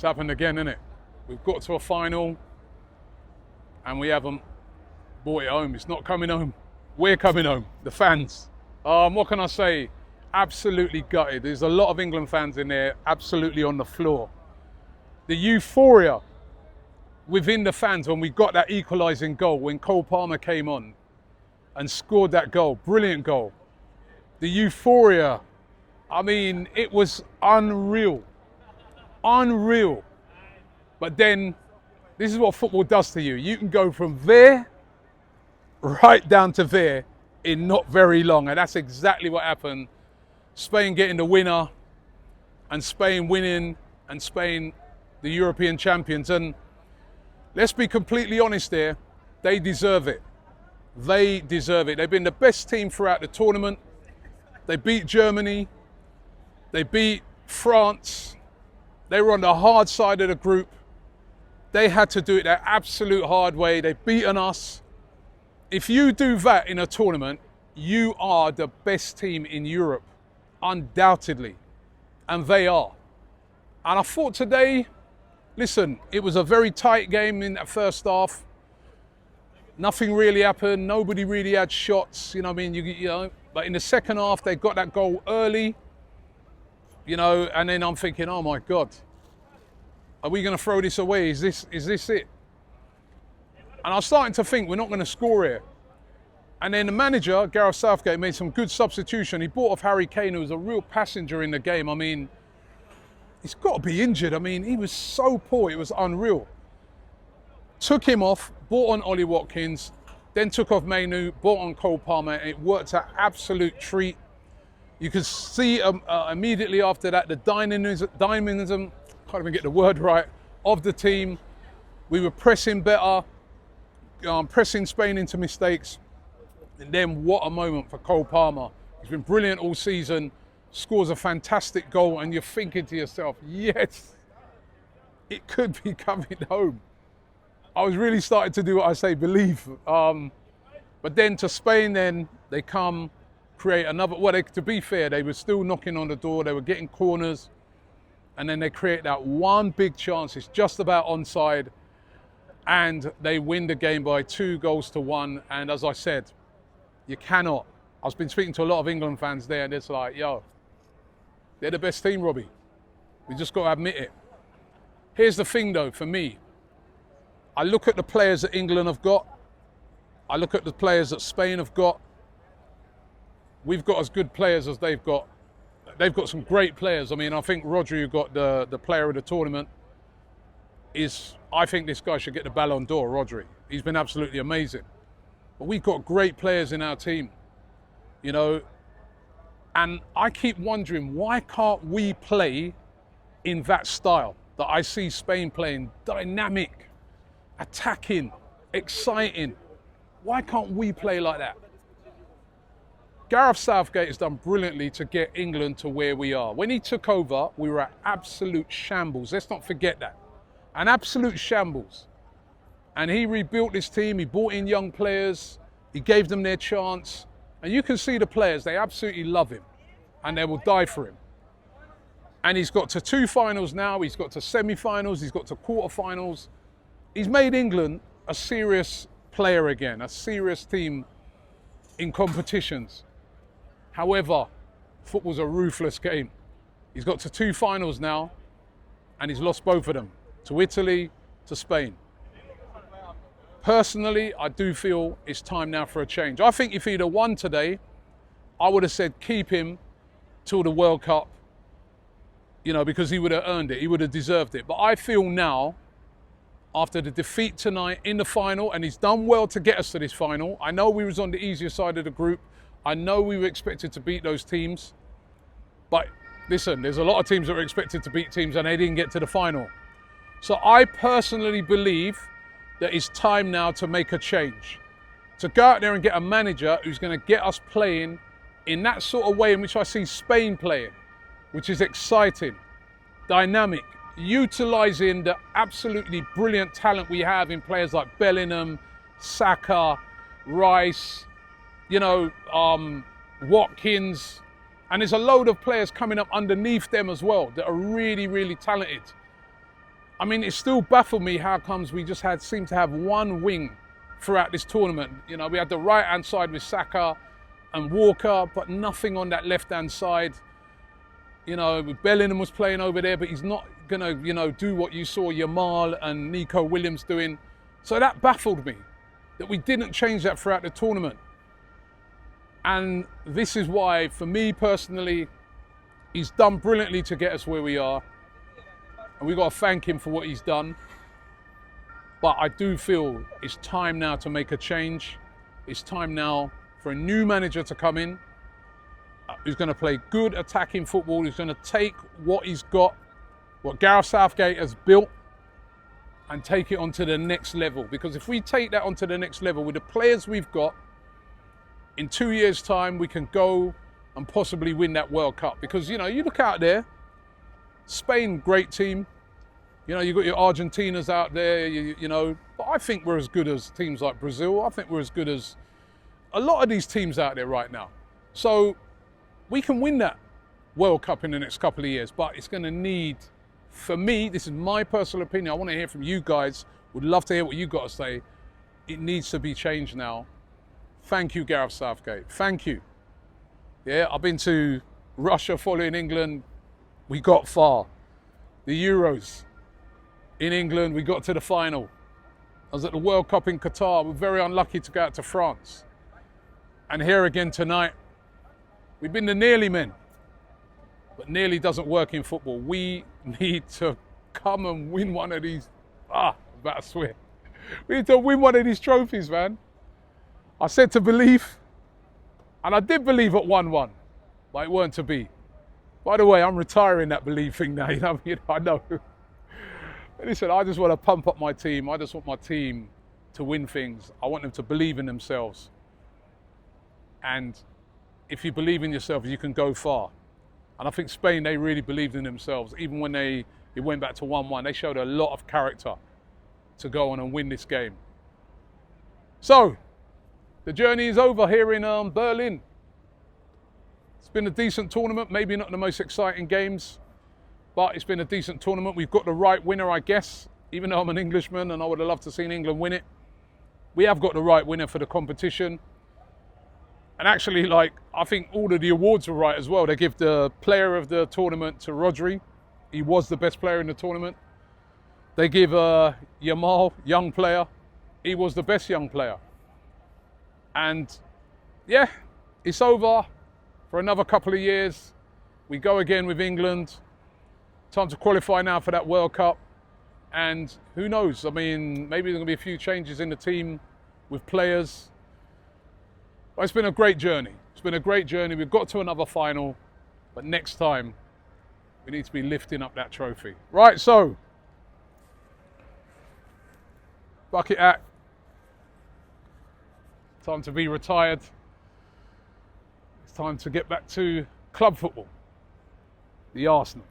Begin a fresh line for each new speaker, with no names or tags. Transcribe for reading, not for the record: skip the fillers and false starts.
It's happened again, isn't it? We've got to a final and we haven't brought it home. It's not coming home. We're coming home, the fans. What can I say? Absolutely gutted. There's a lot of England fans in there, absolutely on the floor. The euphoria within the fans when we got that equalising goal, when Cole Palmer came on and scored that goal, brilliant goal. The euphoria, I mean, it was unreal. Unreal. But then, this is what football does to you. You can go from there right down to there in not very long. And that's exactly what happened. Spain getting the winner and Spain winning and Spain the European champions. And let's be completely honest there, they deserve it. They deserve it. They've been the best team throughout the tournament. They beat Germany. They beat France. They were on the hard side of the group. They had to do it their absolute hard way. They've beaten us. If you do that in a tournament, you are the best team in Europe, undoubtedly. And they are. And I thought today, listen, it was a very tight game in that first half. Nothing really happened. Nobody really had shots, you know what I mean? You know, but in the second half, they got that goal early, you know, and then I'm thinking, oh my God, are we going to throw this away? Is this it? And I was starting to think we're not going to score here. And then the manager, Gareth Southgate, made some good substitution. He brought off Harry Kane, who was a real passenger in the game. I mean, he's got to be injured. I mean, he was so poor, it was unreal. Took him off, brought on Ollie Watkins, then took off Mainu, brought on Cole Palmer, and it worked an absolute treat. You could see immediately after that the dynamism, can't even get the word right, of the team. We were pressing better, pressing Spain into mistakes. And then what a moment for Cole Palmer. He's been brilliant all season, scores a fantastic goal, and you're thinking to yourself, yes, it could be coming home. I was really starting to do what I say, believe. But then to Spain, then they come, create another, well, to be fair, they were still knocking on the door, they were getting corners, and then they create that one big chance, it's just about onside, and they win the game by 2-1. And as I said, you cannot. I've been speaking to a lot of England fans there, and it's like, yo, they're the best team, Robbie. We just got to admit it. Here's the thing, though, for me. I look at the players that England have got. I look at the players that Spain have got. We've got as good players as they've got. They've got some great players. I mean, I think Rodri, who got the player of the tournament, I think this guy should get the Ballon d'Or, Rodri. He's been absolutely amazing. But we've got great players in our team, you know. And I keep wondering, why can't we play in that style that I see Spain playing? Dynamic, attacking, exciting. Why can't we play like that? Gareth Southgate has done brilliantly to get England to where we are. When he took over, we were at absolute shambles. Let's not forget that. An absolute shambles. And he rebuilt this team, he brought in young players, he gave them their chance. And you can see the players, they absolutely love him. And they will die for him. And he's got to 2 finals now, he's got to semi-finals, he's got to quarter-finals. He's made England a serious player again, a serious team in competitions. However, football's a ruthless game. He's got to 2 finals now, and he's lost both of them, to Italy, to Spain. Personally, I do feel it's time now for a change. I think if he'd have won today, I would have said keep him till the World Cup, you know, because he would have earned it, he would have deserved it. But I feel now, after the defeat tonight in the final, and he's done well to get us to this final. I know we was on the easier side of the group. I know we were expected to beat those teams. But listen, there's a lot of teams that were expected to beat teams and they didn't get to the final. So I personally believe that it's time now to make a change. To go out there and get a manager who's going to get us playing in that sort of way in which I see Spain playing, which is exciting, dynamic, utilising the absolutely brilliant talent we have in players like Bellingham, Saka, Rice, you know, Watkins, and there's a load of players coming up underneath them as well that are really, really talented. I mean, it still baffled me how comes we just seem to have one wing throughout this tournament. You know, we had the right-hand side with Saka and Walker, but nothing on that left-hand side. You know, Bellingham was playing over there, but he's not gonna, you know, do what you saw Yamal and Nico Williams doing. So that baffled me, that we didn't change that throughout the tournament. And this is why, for me personally, he's done brilliantly to get us where we are. And we've got to thank him for what he's done. But I do feel it's time now to make a change. It's time now for a new manager to come in, who's going to play good attacking football, who's going to take what he's got, what Gareth Southgate has built, and take it onto the next level. Because if we take that onto the next level with the players we've got, in 2 years' time, we can go and possibly win that World Cup. Because, you know, you look out there, Spain, great team. You know, you've got your Argentinas out there, you know. But I think we're as good as teams like Brazil. I think we're as good as a lot of these teams out there right now. So we can win that World Cup in the next couple of years. But it's going to need, for me, this is my personal opinion. I want to hear from you guys. Would love to hear what you got to say. It needs to be changed now. Thank you, Gareth Southgate. Thank you. Yeah, I've been to Russia following England. We got far. The Euros in England, we got to the final. I was at the World Cup in Qatar. We're very unlucky to go out to France. And here again tonight, we've been the nearly men. But nearly doesn't work in football. We need to come and win one of these. I'm about to swear. We need to win one of these trophies, man. I said to believe, and I did believe at 1-1, but it weren't to be. By the way, I'm retiring that believe thing now, you know, I know. Listen, I just want to pump up my team. I just want my team to win things. I want them to believe in themselves. And if you believe in yourself, you can go far. And I think Spain, they really believed in themselves. Even when it went back to 1-1, they showed a lot of character to go on and win this game. So, the journey is over here in Berlin. It's been a decent tournament, maybe not the most exciting games, but it's been a decent tournament. We've got the right winner, I guess, even though I'm an Englishman and I would have loved to have seen England win it. We have got the right winner for the competition. And actually, I think all of the awards were right as well. They give the player of the tournament to Rodri. He was the best player in the tournament. They give Yamal, young player. He was the best young player. And yeah, it's over for another couple of years. We go again with England. Time to qualify now for that World Cup. And who knows? I mean, maybe there's going to be a few changes in the team with players. But it's been a great journey. It's been a great journey. We've got to another final. But next time, we need to be lifting up that trophy. Right, so. Bucket hat. Time to be retired. It's time to get back to club football. The Arsenal.